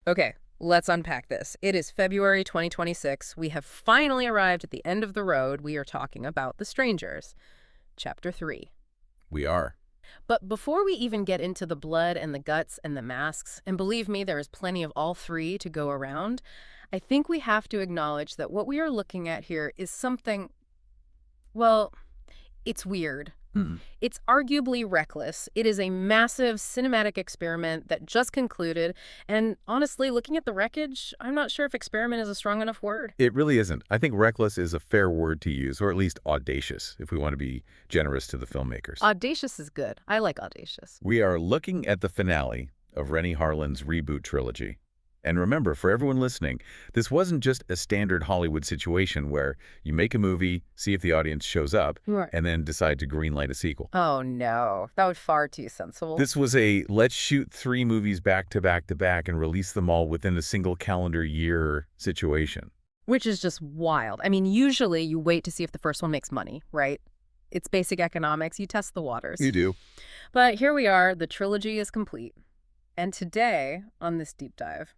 Okay, let's unpack this. It is February 2026. We have finally arrived at the end of the road. We are talking about The Strangers, Chapter 3. We are. But before we even get into the blood and the guts and the masks, and believe me, there is plenty of all three to go around, I think we have to acknowledge that what we are looking at here is something, well, it's weird. It's arguably reckless. It is a massive cinematic experiment that just concluded, and honestly, looking at the wreckage, I'm not sure if experiment is a strong enough word. It really isn't. I think reckless is a fair word to use, or at least audacious, if we want to be generous to the filmmakers. Audacious is good. I like audacious. We are looking at the finale of Renny Harlin's reboot trilogy. And remember, for everyone listening, this wasn't just a standard Hollywood situation where you make a movie, see if the audience shows up, Right. and then decide to greenlight a sequel. Oh, no. That would far too sensible. This was a let's shoot 3 movies back to back to back and release them all within a single calendar year situation. Which is just wild. I mean, usually you wait to see if the first one makes money, right? It's basic economics. You test the waters. You do. But here we are. The trilogy is complete. And today, on this deep dive,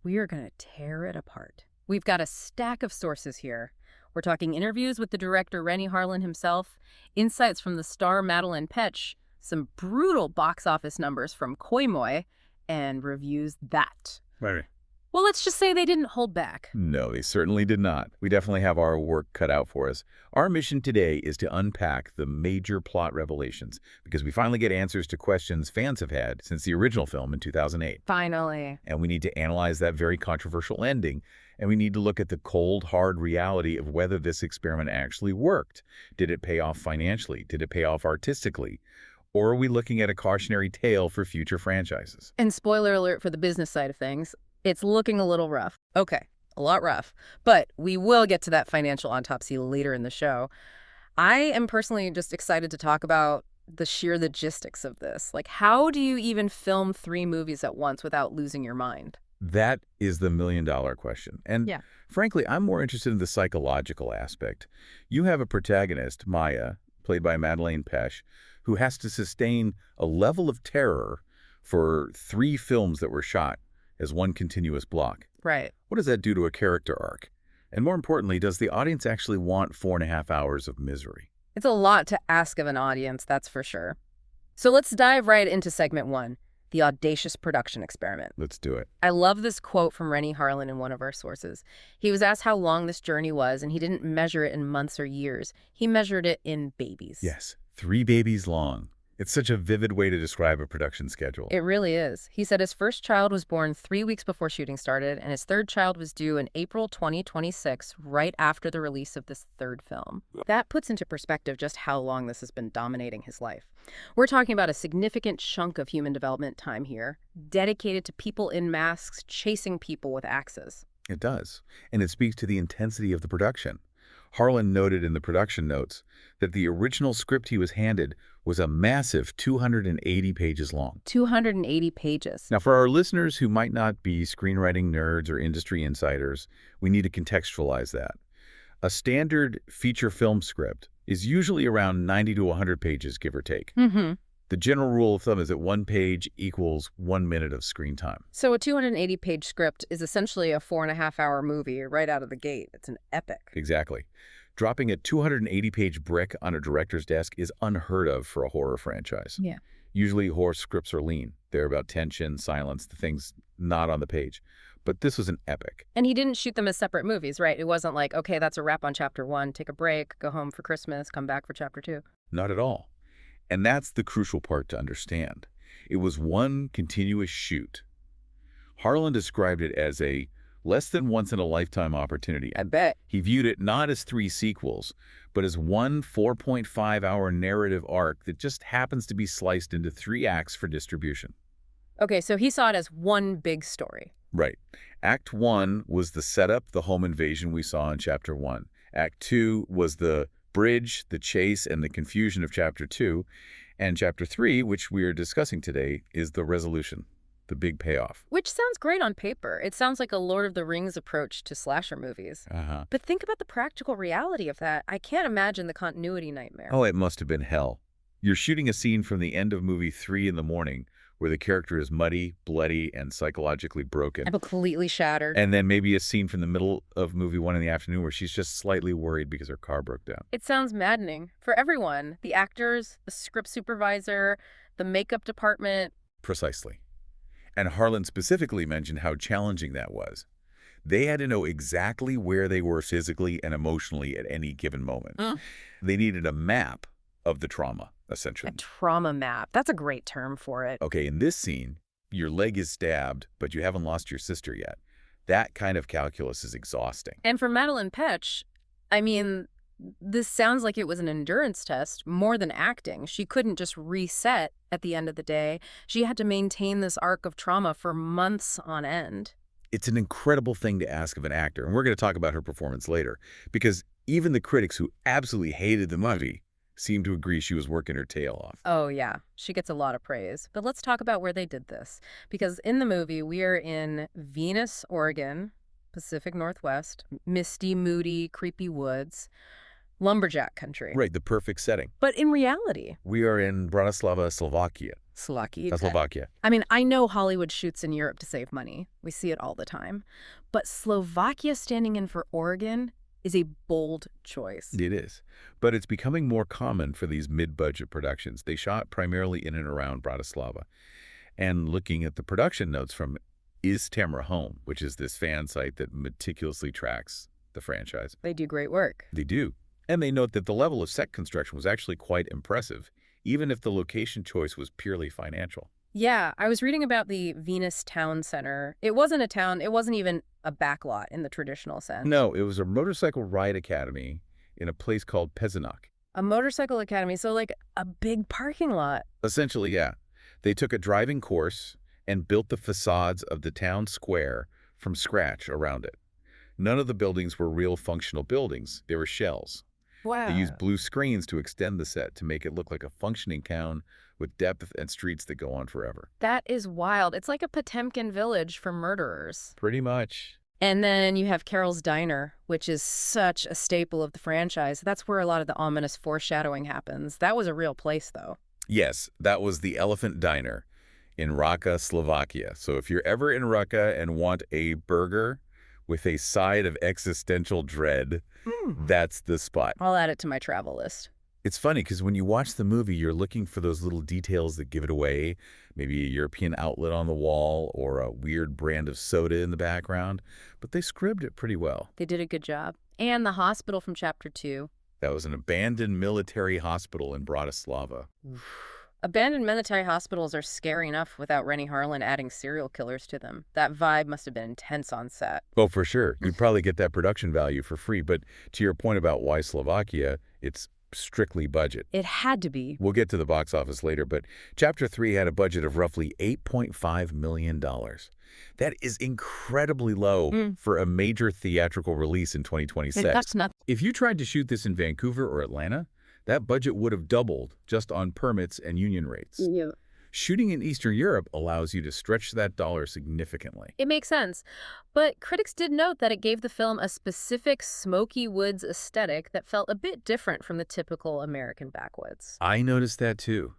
we are going to tear it apart. We've got a stack of sources here. We're talking interviews with the director Renny Harlin himself, insights from the star Madelaine Petsch, some brutal box office numbers from Koimoy, and reviews that. Right. Well, let's just say they didn't hold back. No, they certainly did not. We definitely have our work cut out for us. Our mission today is to unpack the major plot revelations, because we finally get answers to questions fans have had since the original film in 2008. Finally. And we need to analyze that very controversial ending, and we need to look at the cold, hard reality of whether this experiment actually worked. Did it pay off financially? Did it pay off artistically? Or are we looking at a cautionary tale for future franchises? And spoiler alert for the business side of things, it's looking a little rough. Okay, a lot rough. But we will get to that financial autopsy later in the show. I am personally just excited to talk about the sheer logistics of this. Like, how do you even film 3 movies at once without losing your mind? That is the million-dollar question. And Yeah. frankly, I'm more interested in the psychological aspect. You have a protagonist, Maya, played by Madelaine Petsch, who has to sustain a level of terror for 3 films that were shot as one continuous block. Right. What does that do to a character arc? And more importantly, does the audience actually want 4.5 hours of misery? It's a lot to ask of an audience, that's for sure. So let's dive right into segment 1, the audacious production experiment. Let's do it. I love this quote from Renny Harlin in one of our sources. He was asked how long this journey was, and he didn't measure it in months or years. He measured it in babies. Yes, 3 babies long. It's such a vivid way to describe a production schedule. It really is. He said his first child was born 3 weeks before shooting started, and his third child was due in April 2026, right after the release of this third film. That puts into perspective just how long this has been dominating his life. We're talking about a significant chunk of human development time here, dedicated to people in masks chasing people with axes. It does, and it speaks to the intensity of the production. Harlin noted in the production notes that the original script he was handed was a massive 280 pages long. 280 pages. Now, for our listeners who might not be screenwriting nerds or industry insiders, we need to contextualize that. A standard feature film script is usually around 90 to 100 pages, give or take. The general rule of thumb is that 1 page equals 1 minute of screen time. So a 280-page script is essentially a 4.5-hour movie right out of the gate. It's an epic. Exactly. Dropping a 280-page brick on a director's desk is unheard of for a horror franchise. Yeah. Usually horror scripts are lean. They're about tension, silence, the things not on the page. But this was an epic. And he didn't shoot them as separate movies, right? It wasn't like, okay, that's a wrap on chapter 1, take a break, go home for Christmas, come back for chapter 2. Not at all. And that's the crucial part to understand. It was one continuous shoot. Harlan described it as a less than once-in-a-lifetime opportunity. I bet. He viewed it not as 3 sequels, but as one 4.5-hour narrative arc that just happens to be sliced into 3 acts for distribution. Okay, so he saw it as one big story. Right. Act 1 was the setup, the home invasion we saw in Chapter 1. Act 2 was the bridge, the chase, and the confusion of Chapter 2. And Chapter 3, which we are discussing today, is the resolution, the big payoff. Which sounds great on paper. It sounds like a Lord of the Rings approach to slasher movies. But think about the practical reality of that. I can't imagine the continuity nightmare. Oh, it must have been hell. You're shooting a scene from the end of movie 3 in the morning where the character is muddy, bloody, and psychologically broken. I'm completely shattered. And then maybe a scene from the middle of movie 1 in the afternoon where she's just slightly worried because her car broke down. It sounds maddening for everyone. The actors, the script supervisor, the makeup department. Precisely. And Harlan specifically mentioned how challenging that was. They had to know exactly where they were physically and emotionally at any given moment. They needed a map of the trauma, essentially. A trauma map. That's a great term for it. Okay, in this scene, your leg is stabbed, but you haven't lost your sister yet. That kind of calculus is exhausting. And for Madelaine Petsch, I mean, this sounds like it was an endurance test more than acting. She couldn't just reset at the end of the day. She had to maintain this arc of trauma for months on end. It's an incredible thing to ask of an actor, and we're going to talk about her performance later, because even the critics who absolutely hated the movie seemed to agree she was working her tail off. Oh, yeah. She gets a lot of praise. But let's talk about where they did this. Because in the movie, we are in Venus, Oregon, Pacific Northwest, misty, moody, creepy woods, lumberjack country. Right, the perfect setting. But in reality, We are in Bratislava, Slovakia. Slovakia. I mean, I know Hollywood shoots in Europe to save money. We see it all the time. But Slovakia standing in for Oregon is a bold choice. It is. But it's becoming more common for these mid-budget productions. They shot primarily in and around Bratislava. And looking at the production notes from Is Tamara Home, which is this fan site that meticulously tracks the franchise. They do great work. They do. And they note that the level of set construction was actually quite impressive, even if the location choice was purely financial. Yeah, I was reading about the Venus Town Center. It wasn't a town. It wasn't even a backlot in the traditional sense. No, it was a motorcycle ride academy in a place called Pezinok. A motorcycle academy, so like a big parking lot. Essentially, yeah. They took a driving course and built the facades of the town square from scratch around it. None of the buildings were real functional buildings. They were shells. Wow. They used blue screens to extend the set to make it look like a functioning town with depth and streets that go on forever. That is wild. It's like a Potemkin village for murderers. Pretty much. And then you have Carol's Diner, which is such a staple of the franchise. That's where a lot of the ominous foreshadowing happens. That was a real place, though. Yes, that was the Elephant Diner in Raka, Slovakia. So if you're ever in Raka and want a burger with a side of existential dread, that's the spot. I'll add it to my travel list. It's funny because when you watch the movie, you're looking for those little details that give it away. Maybe a European outlet on the wall or a weird brand of soda in the background. But they scribbled it pretty well. They did a good job. And the hospital from Chapter 2. That was an abandoned military hospital in Bratislava. Abandoned military hospitals are scary enough without Rennie Harlan adding serial killers to them. That vibe must have been intense on set. Oh, for sure. You'd probably get that production value for free. But to your point about why Slovakia, it's strictly budget. It had to be. We'll get to the box office later, but Chapter 3 had a budget of roughly $8.5 million. That is incredibly low for a major theatrical release in 2026. That's not. If you tried to shoot this in Vancouver or Atlanta, that budget would have doubled just on permits and union rates. Yeah. Shooting in Eastern Europe allows you to stretch that dollar significantly. It makes sense. But critics did note that it gave the film a specific smoky woods aesthetic that felt a bit different from the typical American backwoods. I noticed that too.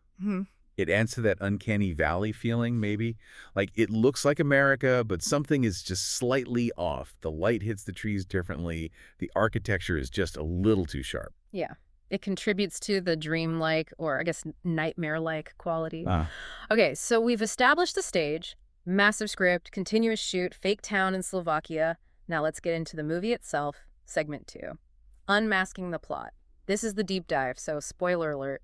It adds to that uncanny valley feeling, maybe. Like, it looks like America, but something is just slightly off. The light hits the trees differently. The architecture is just a little too sharp. Yeah. It contributes to the dreamlike, or I guess nightmare-like quality. Okay, so we've established the stage, massive script, continuous shoot, fake town in Slovakia. Now let's get into the movie itself, segment 2. Unmasking the plot. This is the deep dive, so spoiler alert,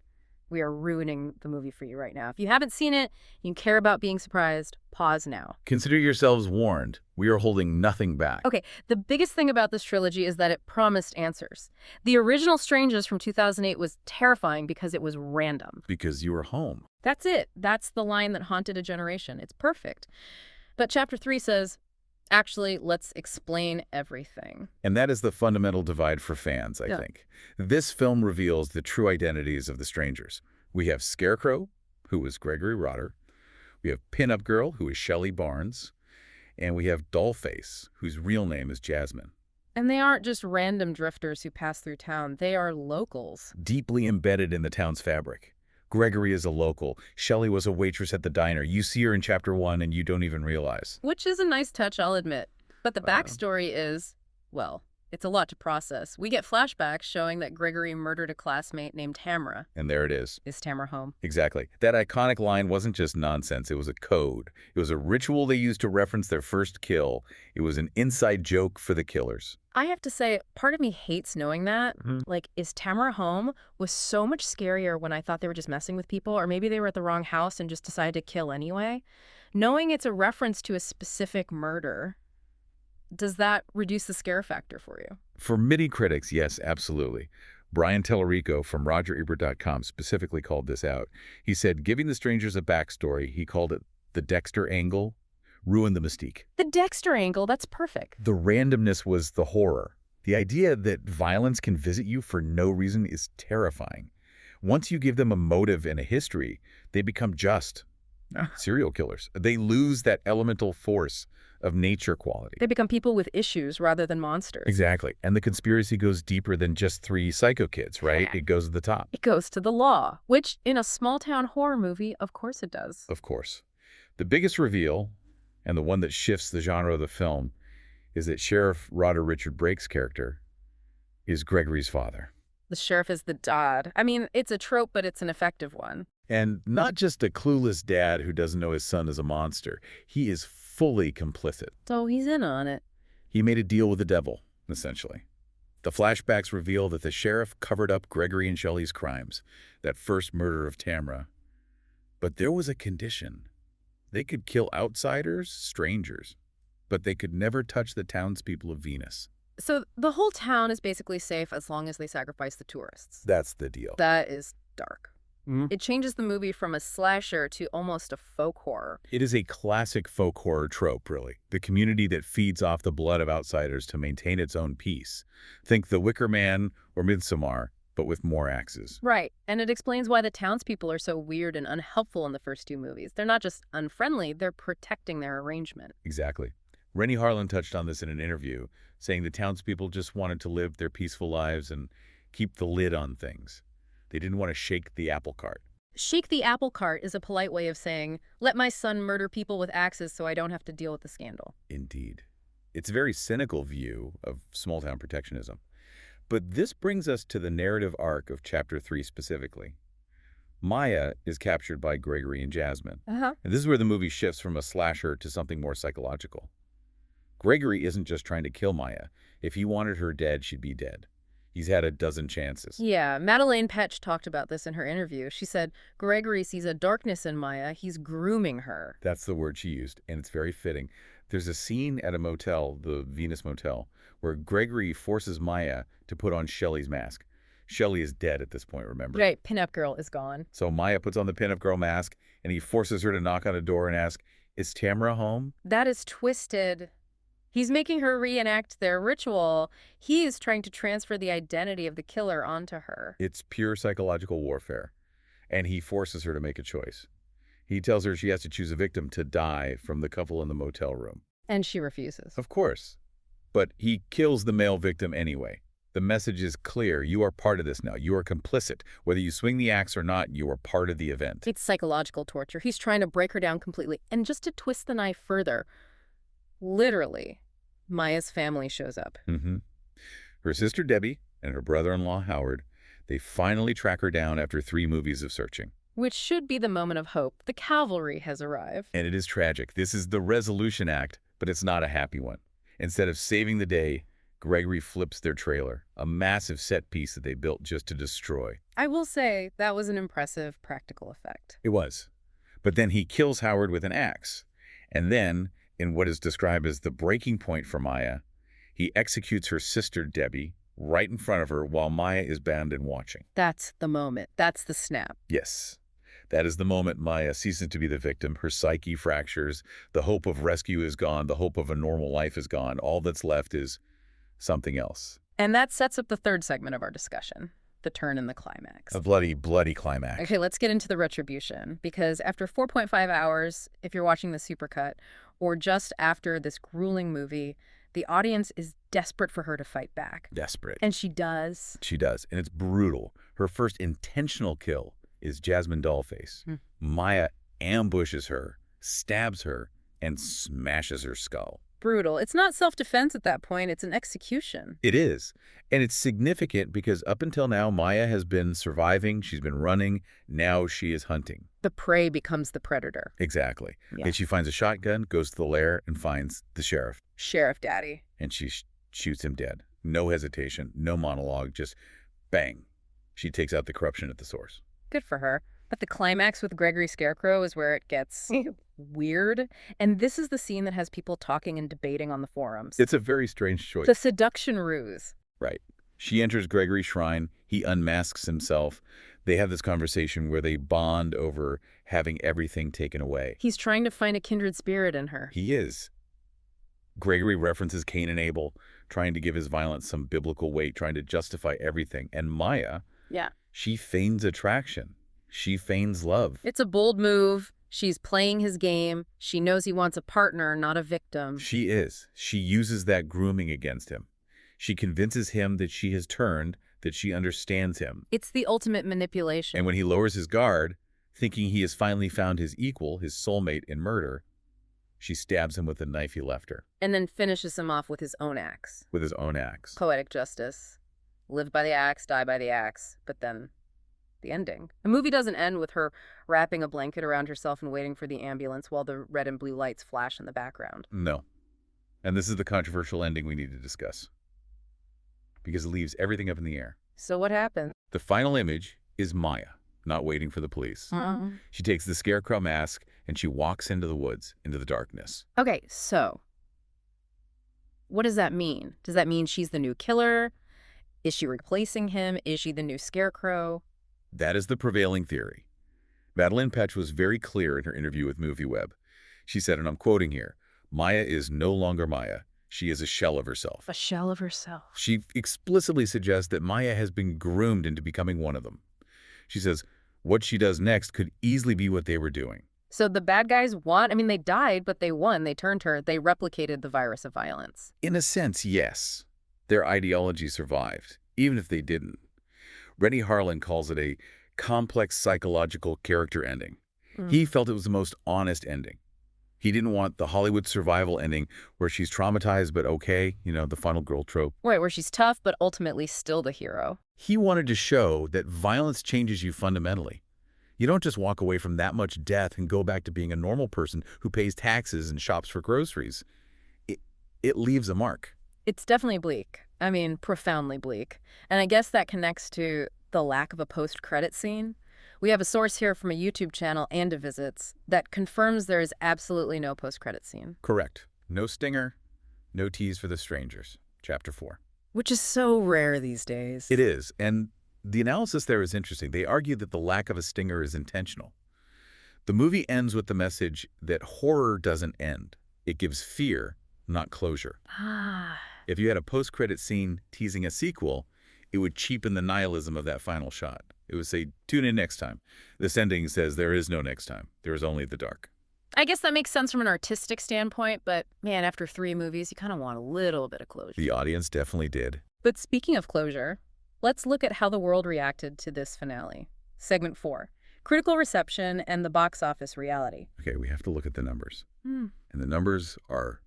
we are ruining the movie for you right now. If you haven't seen it, you care about being surprised, pause now. Consider yourselves warned. We are holding nothing back. Okay, the biggest thing about this trilogy is that it promised answers. The original Strangers from 2008 was terrifying because it was random. Because you were home. That's it. That's the line that haunted a generation. It's perfect. But Chapter 3 says, actually, let's explain everything. And that is the fundamental divide for fans, I think. This film reveals the true identities of the Strangers. We have Scarecrow, who is Gregory Rotter. We have Pinup Girl, who is Shelley Barnes. And we have Dollface, whose real name is Jasmine. And they aren't just random drifters who pass through town. They are locals. Deeply embedded in the town's fabric. Gregory is a local. Shelley was a waitress at the diner. You see her in chapter 1 and you don't even realize. Which is a nice touch, I'll admit. But the Wow. backstory is, well, it's a lot to process. We get flashbacks showing that Gregory murdered a classmate named Tamara. And there it is. Is Tamara home? Exactly. That iconic line wasn't just nonsense. It was a code. It was a ritual they used to reference their first kill. It was an inside joke for the killers. I have to say, part of me hates knowing that. Like, is Tamara home was so much scarier when I thought they were just messing with people, or maybe they were at the wrong house and just decided to kill anyway. Knowing it's a reference to a specific murder, does that reduce the scare factor for you? For MIDI critics, yes, absolutely. Brian Tellerico from RogerEbert.com specifically called this out. He said, giving the strangers a backstory, he called it the Dexter angle, ruined the mystique. The Dexter angle, that's perfect. The randomness was the horror. The idea that violence can visit you for no reason is terrifying. Once you give them a motive and a history, they become just serial killers. They lose that elemental force of nature quality. They become people with issues rather than monsters. Exactly. And the conspiracy goes deeper than just 3 psycho kids, right? It goes to the top. It goes to the law, which in a small-town horror movie, of course it does. Of course. The biggest reveal, and the one that shifts the genre of the film, is that Sheriff Roder Richard Brake's character is Gregory's father. The sheriff is the dad. I mean, it's a trope, but it's an effective one. And not just a clueless dad who doesn't know his son is a monster. He is fully complicit. So he's in on it. He made a deal with the devil, essentially. The flashbacks reveal that the sheriff covered up Gregory and Shelley's crimes, that first murder of Tamara. But there was a condition. They could kill outsiders, strangers, but they could never touch the townspeople of Venus. So the whole town is basically safe as long as they sacrifice the tourists. That's the deal. That is dark. It changes the movie from a slasher to almost a folk horror. It is a classic folk horror trope, really. The community that feeds off the blood of outsiders to maintain its own peace. Think The Wicker Man or Midsommar, but with more axes. Right, and it explains why the townspeople are so weird and unhelpful in the first 2 movies. They're not just unfriendly, they're protecting their arrangement. Exactly. Rennie Harlan touched on this in an interview, saying the townspeople just wanted to live their peaceful lives and keep the lid on things. They didn't want to shake the apple cart. Shake the apple cart is a polite way of saying, let my son murder people with axes so I don't have to deal with the scandal. Indeed. It's a very cynical view of small-town protectionism. But this brings us to the narrative arc of Chapter 3 specifically. Maya is captured by Gregory and Jasmine. And this is where the movie shifts from a slasher to something more psychological. Gregory isn't just trying to kill Maya. If he wanted her dead, she'd be dead. He's had a dozen chances. Yeah, Madelaine Petsch talked about this in her interview. She said, Gregory sees a darkness in Maya. He's grooming her. That's the word she used, and it's very fitting. There's a scene at a motel, the Venus Motel, where Gregory forces Maya to put on Shelley's mask. Shelley is dead at this point, remember? Right, pinup girl is gone. So Maya puts on the pinup girl mask, and he forces her to knock on a door and ask, is Tamara home? That is twisted. He's making her reenact their ritual. He is trying to transfer the identity of the killer onto her. It's pure psychological warfare, and he forces her to make a choice. He tells her she has to choose a victim to die from the couple in the motel room. And she refuses. Of course. But he kills the male victim anyway. The message is clear. You are part of this now. You are complicit. Whether you swing the axe or not, you are part of the event. It's psychological torture. He's trying to break her down completely. And just to twist the knife further, literally, Maya's family shows up. Her sister Debbie and her brother-in-law Howard, they finally track her down after 3 movies of searching. Which should be the moment of hope. The cavalry has arrived. And it is tragic. This is the resolution act, but it's not a happy one. Instead of saving the day, Gregory flips their trailer, a massive set piece that they built just to destroy. I will say that was an impressive practical effect. It was. But then he kills Howard with an axe. And then, in what is described as the breaking point for Maya, he executes her sister Debbie right in front of her while Maya is bound and watching. That's the moment. That's the snap. Yes. That is the moment Maya ceases to be the victim. Her psyche fractures. The hope of rescue is gone. The hope of a normal life is gone. All that's left is something else. And that sets up the 3rd segment of our discussion, the turn in the climax. A bloody, bloody climax. Okay, let's get into the retribution, because after 4.5 hours, if you're watching the supercut, or just after this grueling movie, the audience is desperate for her to fight back. Desperate. And she does. She does. And it's brutal. Her first intentional kill is Jasmine Dollface. Hmm. Maya ambushes her, stabs her, and smashes her skull. Brutal. It's not self-defense at that point. It's an execution. It is. And it's significant because up until now, Maya has been surviving. She's been running. Now she is hunting. The prey becomes the predator. Exactly. Yeah. And she finds a shotgun, goes to the lair, and finds the sheriff. Sheriff Daddy. And she shoots him dead. No hesitation, no monologue, just bang. She takes out the corruption at the source. Good for her. But the climax with Gregory Scarecrow is where it gets weird. And this is the scene that has people talking and debating on the forums. It's a very strange choice. The seduction ruse. Right. She enters Gregory's shrine. He unmasks himself. They have this conversation where they bond over having everything taken away. He's trying to find a kindred spirit in her. He is. Gregory references Cain and Abel, trying to give his violence some biblical weight, trying to justify everything. And Maya, she feigns attraction. She feigns love. It's a bold move. She's playing his game. She knows he wants a partner, not a victim. She is. She uses that grooming against him. She convinces him that she has turned, that she understands him. It's the ultimate manipulation. And when he lowers his guard, thinking he has finally found his equal, his soulmate in murder, she stabs him with the knife he left her. And then finishes him off with his own axe. With his own axe. Poetic justice. Live by the axe, die by the axe. But then the ending. The movie doesn't end with her wrapping a blanket around herself and waiting for the ambulance while the red and blue lights flash in the background. No. And this is the controversial ending we need to discuss. Because it leaves everything up in the air. So what happens? The final image is Maya, not waiting for the police. She takes the Scarecrow mask and she walks into the woods, into the darkness. Okay, so what does that mean? Does that mean she's the new killer? Is she replacing him? Is she the new Scarecrow? That is the prevailing theory. Madelaine Petsch was very clear in her interview with MovieWeb. She said, and I'm quoting here, Maya is no longer Maya. She is a shell of herself. A shell of herself. She explicitly suggests that Maya has been groomed into becoming one of them. She says what she does next could easily be what they were doing. So the bad guys won? I mean, they died, but they won. They turned her. They replicated the virus of violence. In a sense, yes. Their ideology survived, even if they didn't. Rennie Harlan calls it a complex psychological character ending. He felt it was the most honest ending. He didn't want the Hollywood survival ending where she's traumatized but okay, the final girl trope. Right, where she's tough but ultimately still the hero. He wanted to show that violence changes you fundamentally. You don't just walk away from that much death and go back to being a normal person who pays taxes and shops for groceries. It leaves a mark. It's definitely bleak. I mean, profoundly bleak. And I guess that connects to the lack of a post-credit scene. We have a source here from a YouTube channel, and Visits, that confirms there is absolutely no post-credit scene. Correct. No stinger, no tease for the strangers. Chapter 4. Which is so rare these days. It is, and the analysis there is interesting. They argue that the lack of a stinger is intentional. The movie ends with the message that horror doesn't end. It gives fear, not closure. If you had a post-credit scene teasing a sequel, it would cheapen the nihilism of that final shot. It would say, tune in next time. This ending says there is no next time. There is only the dark. I guess that makes sense from an artistic standpoint, but man, after 3 movies, you kind of want a little bit of closure. The audience definitely did. But speaking of closure, let's look at how the world reacted to this finale. Segment 4, critical reception and the box office reality. Okay, we have to look at the numbers. And the numbers are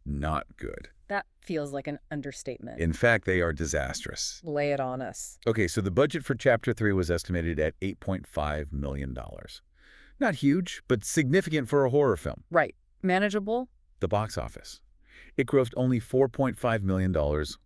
not good. That feels like an understatement. In fact, they are disastrous. Lay it on us. Okay, so the budget for Chapter 3 was estimated at $8.5 million. Not huge, but significant for a horror film. Right. Manageable? The box office. It grossed only $4.5 million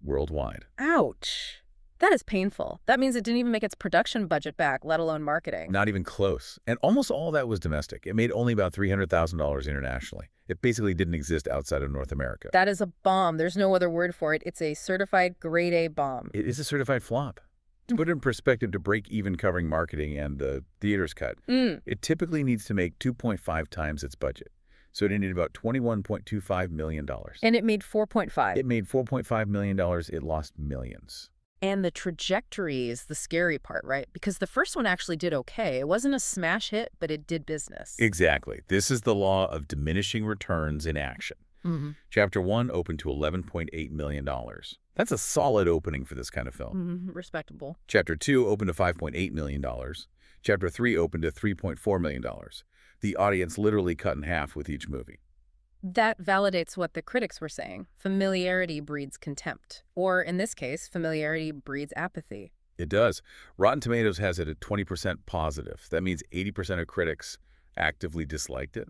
worldwide. Ouch. That is painful. That means it didn't even make its production budget back, let alone marketing. Not even close. And almost all that was domestic. It made only about $300,000 internationally. It basically didn't exist outside of North America. That is a bomb. There's no other word for it. It's a certified grade A bomb. It is a certified flop. To put it in perspective, to break even covering marketing and the theater's cut, it typically needs to make 2.5 times its budget. So it needed about $21.25 million. And it made 4.5. It made $4.5 million. It lost millions. And the trajectory is the scary part, right? Because the first one actually did okay. It wasn't a smash hit, but it did business. Exactly. This is the law of diminishing returns in action. Chapter 1 opened to $11.8 million. That's a solid opening for this kind of film. Respectable. Chapter 2 opened to $5.8 million. Chapter 3 opened to $3.4 million. The audience literally cut in half with each movie. That validates what the critics were saying. Familiarity breeds contempt. Or, in this case, familiarity breeds apathy. It does. Rotten Tomatoes has it at 20% positive. That means 80% of critics actively disliked it.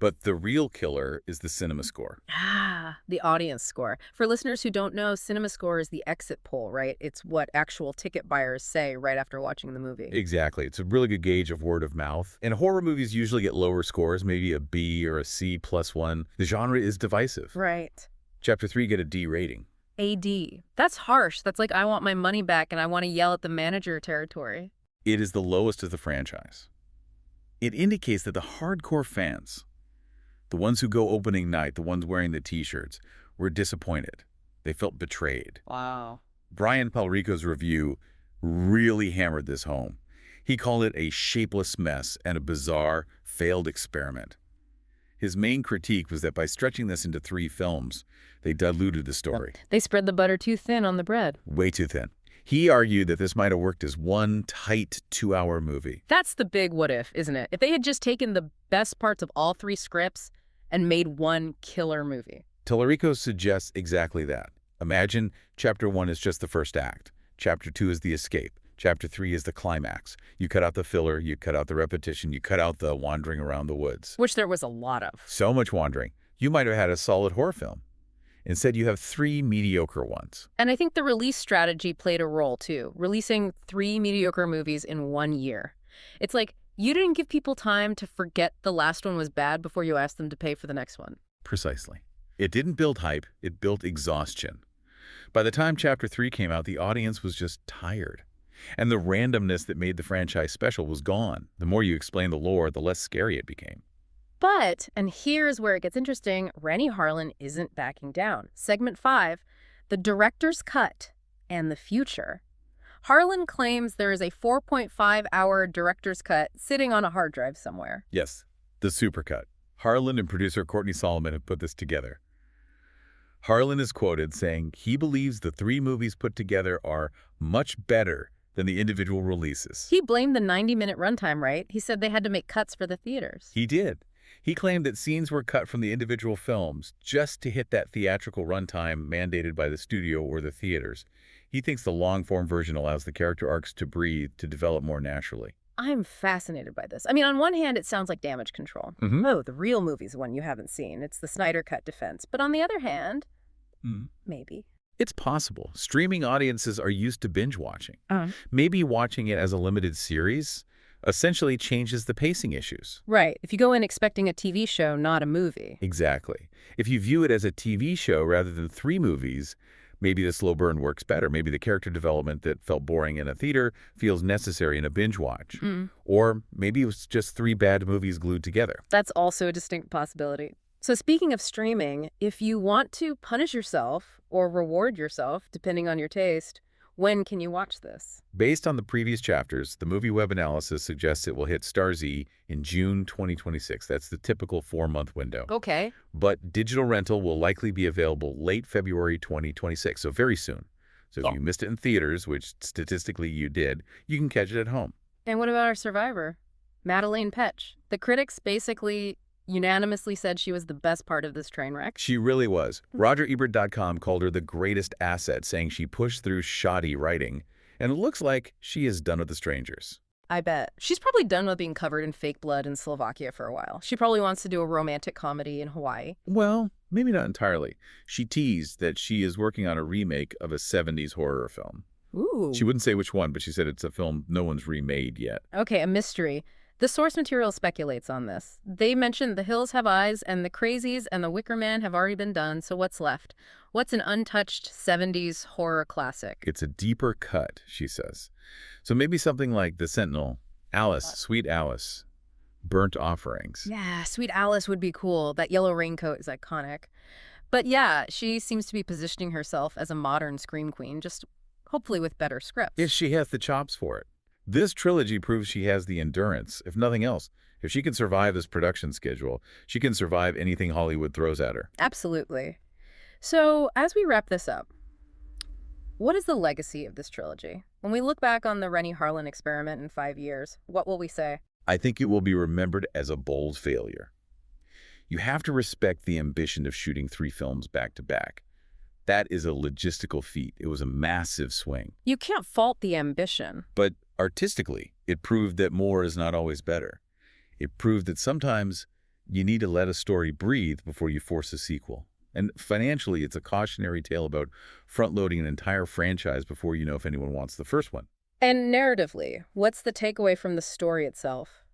But the real killer is the cinema score. Ah, the audience score. For listeners who don't know, cinema score is the exit poll, right? It's what actual ticket buyers say right after watching the movie. Exactly. It's a really good gauge of word of mouth. And horror movies usually get lower scores, maybe a B or a C plus one. The genre is divisive. Right. Chapter 3 get a D rating. AD. That's harsh. That's like I want my money back and I want to yell at the manager territory. It is the lowest of the franchise. It indicates that the hardcore fans, the ones who go opening night, the ones wearing the t-shirts, were disappointed. They felt betrayed. Wow. Brian Palrico's review really hammered this home. He called it a shapeless mess and a bizarre, failed experiment. His main critique was that by stretching this into 3 films, they diluted the story. They spread the butter too thin on the bread. Way too thin. He argued that this might have worked as one tight 2-hour movie. That's the big what if, isn't it? If they had just taken the best parts of all 3 scripts and made one killer movie. Tallarico suggests exactly that. Imagine Chapter 1 is just the first act. Chapter 2 is the escape. Chapter 3 is the climax. You cut out the filler, you cut out the repetition, you cut out the wandering around the woods. Which there was a lot of. So much wandering. You might have had a solid horror film. Instead, you have 3 mediocre ones. And I think the release strategy played a role, too. Releasing 3 mediocre movies in 1 year. It's like you didn't give people time to forget the last one was bad before you asked them to pay for the next one. Precisely. It didn't build hype, it built exhaustion. By the time Chapter 3 came out, the audience was just tired. And the randomness that made the franchise special was gone. The more you explained the lore, the less scary it became. But, and here's where it gets interesting, Renny Harlin isn't backing down. Segment 5, the director's cut and the future. Harlan claims there is a 4.5-hour director's cut sitting on a hard drive somewhere. Yes, the supercut. Harlan and producer Courtney Solomon have put this together. Harlan is quoted saying he believes the 3 movies put together are much better than the individual releases. He blamed the 90-minute runtime, right? He said they had to make cuts for the theaters. He did. He claimed that scenes were cut from the individual films just to hit that theatrical runtime mandated by the studio or the theaters. He thinks the long-form version allows the character arcs to breathe, to develop more naturally. I'm fascinated by this. I mean, on one hand, it sounds like Damage Control. Oh, the real movie's one you haven't seen. It's the Snyder Cut defense. But on the other hand, maybe. It's possible. Streaming audiences are used to binge watching. Maybe watching it as a limited series essentially changes the pacing issues. Right. If you go in expecting a TV show, not a movie. Exactly. If you view it as a TV show rather than 3 movies, maybe the slow burn works better. Maybe the character development that felt boring in a theater feels necessary in a binge watch. Or maybe it was just 3 bad movies glued together. That's also a distinct possibility. So speaking of streaming, if you want to punish yourself or reward yourself, depending on your taste, when can you watch this? Based on the previous chapters, the movie web analysis suggests it will hit Starz in June 2026. That's the typical 4-month window. Okay. But digital rental will likely be available late February 2026, so very soon. So if you missed it in theaters, which statistically you did, you can catch it at home. And what about our survivor, Madelaine Petsch? The critics basically unanimously said she was the best part of this train wreck. She really was. RogerEbert.com called her the greatest asset, saying she pushed through shoddy writing, and it looks like she is done with the strangers. I bet. She's probably done with being covered in fake blood in Slovakia for a while. She probably wants to do a romantic comedy in Hawaii. Well, maybe not entirely. She teased that she is working on a remake of a 70s horror film. Ooh. She wouldn't say which one, but she said it's a film no one's remade yet. Okay, a mystery. The source material speculates on this. They mentioned The Hills Have Eyes and The Crazies and The Wicker Man have already been done, so what's left? What's an untouched 70s horror classic? It's a deeper cut, she says. So maybe something like The Sentinel, Alice, Sweet Alice, Burnt Offerings. Yeah, Sweet Alice would be cool. That yellow raincoat is iconic. But yeah, she seems to be positioning herself as a modern scream queen, just hopefully with better scripts. If she has the chops for it. This trilogy proves she has the endurance, if nothing else. If she can survive this production schedule, she can survive anything Hollywood throws at her. Absolutely. So, as we wrap this up, what is the legacy of this trilogy? When we look back on the Rennie Harlan experiment in 5 years, what will we say? I think it will be remembered as a bold failure. You have to respect the ambition of shooting 3 films back to back. That is a logistical feat. It was a massive swing. You can't fault the ambition. But artistically, it proved that more is not always better. It proved that sometimes you need to let a story breathe before you force a sequel. And financially, it's a cautionary tale about front-loading an entire franchise before you know if anyone wants the first one. And narratively, what's the takeaway from the story itself?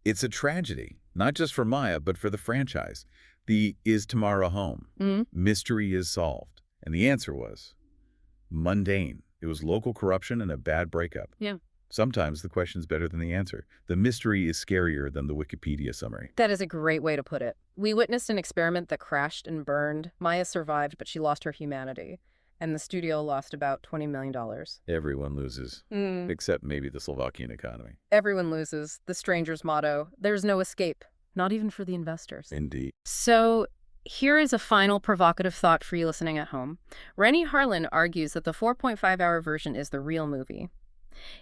It's a tragedy, not just for Maya, but for the franchise. The "Is Tomorrow Home?" Mystery is solved. And the answer was mundane. It was local corruption and a bad breakup. Yeah. Sometimes the question's better than the answer. The mystery is scarier than the Wikipedia summary. That is a great way to put it. We witnessed an experiment that crashed and burned. Maya survived, but she lost her humanity. And the studio lost about $20 million. Everyone loses, except maybe the Slovakian economy. Everyone loses. The stranger's motto. There's no escape, not even for the investors. Indeed. So here is a final provocative thought for you listening at home. Rennie Harlan argues that the 4.5-hour version is the real movie.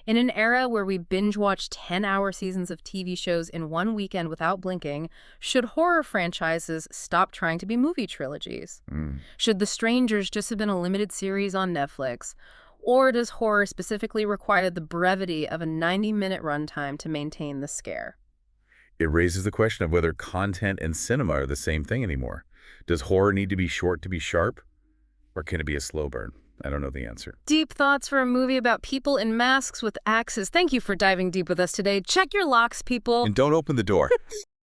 In an era where we binge-watch 10-hour seasons of TV shows in one weekend without blinking, should horror franchises stop trying to be movie trilogies? Should The Strangers just have been a limited series on Netflix? Or does horror specifically require the brevity of a 90-minute runtime to maintain the scare? It raises the question of whether content and cinema are the same thing anymore. Does horror need to be short to be sharp? Or can it be a slow burn? I don't know the answer. Deep thoughts for a movie about people in masks with axes. Thank you for diving deep with us today. Check your locks, people. And don't open the door.